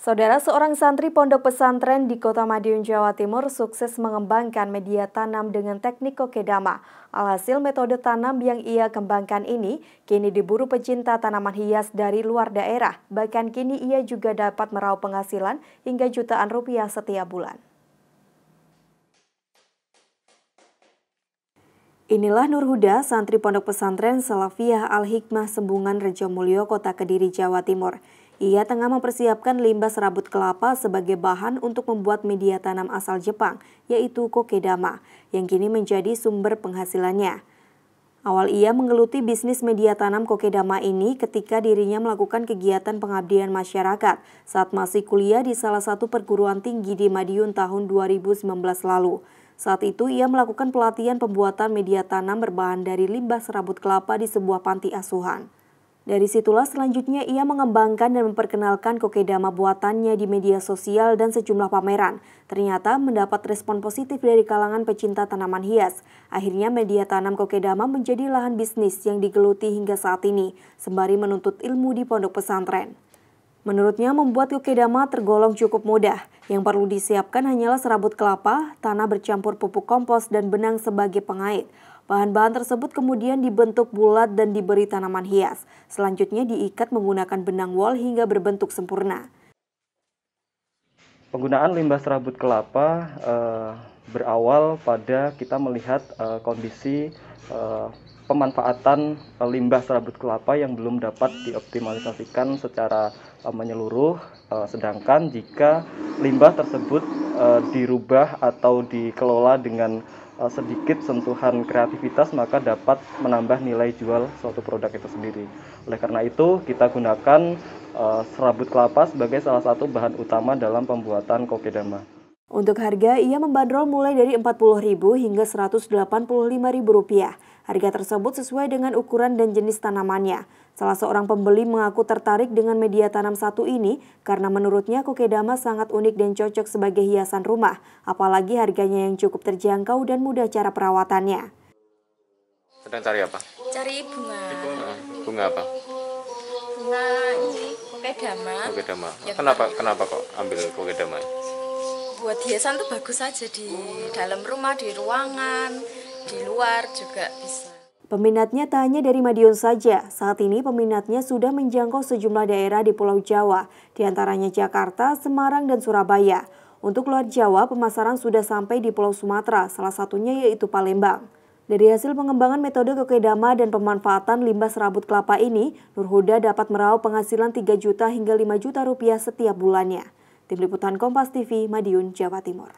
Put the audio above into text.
Saudara, seorang santri pondok pesantren di Kota Madiun, Jawa Timur sukses mengembangkan media tanam dengan teknik kokedama. Alhasil metode tanam yang ia kembangkan ini kini diburu pecinta tanaman hias dari luar daerah. Bahkan kini ia juga dapat meraup penghasilan hingga jutaan rupiah setiap bulan. Inilah Nur Huda, santri pondok pesantren Salafiyah Al-Hikmah Sembungan Rejomulyo, Kota Kediri, Jawa Timur. Ia tengah mempersiapkan limbah serabut kelapa sebagai bahan untuk membuat media tanam asal Jepang, yaitu kokedama, yang kini menjadi sumber penghasilannya. Awal ia menggeluti bisnis media tanam kokedama ini ketika dirinya melakukan kegiatan pengabdian masyarakat saat masih kuliah di salah satu perguruan tinggi di Madiun tahun 2019 lalu. Saat itu ia melakukan pelatihan pembuatan media tanam berbahan dari limbah serabut kelapa di sebuah panti asuhan. Dari situlah selanjutnya ia mengembangkan dan memperkenalkan kokedama buatannya di media sosial dan sejumlah pameran. Ternyata mendapat respon positif dari kalangan pecinta tanaman hias. Akhirnya media tanam kokedama menjadi lahan bisnis yang digeluti hingga saat ini, sembari menuntut ilmu di pondok pesantren. Menurutnya membuat kokedama tergolong cukup mudah. Yang perlu disiapkan hanyalah serabut kelapa, tanah bercampur pupuk kompos, dan benang sebagai pengait. Bahan-bahan tersebut kemudian dibentuk bulat dan diberi tanaman hias. Selanjutnya diikat menggunakan benang wol hingga berbentuk sempurna. Penggunaan limbah serabut kelapa berawal pada kita melihat kondisi pemanfaatan limbah serabut kelapa yang belum dapat dioptimalisasikan secara menyeluruh, sedangkan jika limbah tersebut dirubah atau dikelola dengan sedikit sentuhan kreativitas, maka dapat menambah nilai jual suatu produk itu sendiri. Oleh karena itu, kita gunakan serabut kelapa sebagai salah satu bahan utama dalam pembuatan kokedama. Untuk harga, ia membanderol mulai dari Rp40.000 hingga Rp185.000. Harga tersebut sesuai dengan ukuran dan jenis tanamannya. Salah seorang pembeli mengaku tertarik dengan media tanam satu ini karena menurutnya kokedama sangat unik dan cocok sebagai hiasan rumah, apalagi harganya yang cukup terjangkau dan mudah cara perawatannya. Sedang cari apa? Cari bunga. Bunga apa? Bunga ini kokedama. Kokedama. Ya, Kenapa kok ambil kokedama? Buat hiasan tuh bagus aja di dalam rumah, di ruangan, di luar juga bisa. Peminatnya tak hanya dari Madiun saja. Saat ini peminatnya sudah menjangkau sejumlah daerah di Pulau Jawa, diantaranya Jakarta, Semarang, dan Surabaya. Untuk luar Jawa, pemasaran sudah sampai di Pulau Sumatera, salah satunya yaitu Palembang. Dari hasil pengembangan metode kokedama dan pemanfaatan limbah serabut kelapa ini, Nur Huda dapat meraup penghasilan 3 juta hingga 5 juta rupiah setiap bulannya. Tim Liputan Kompas TV, Madiun, Jawa Timur.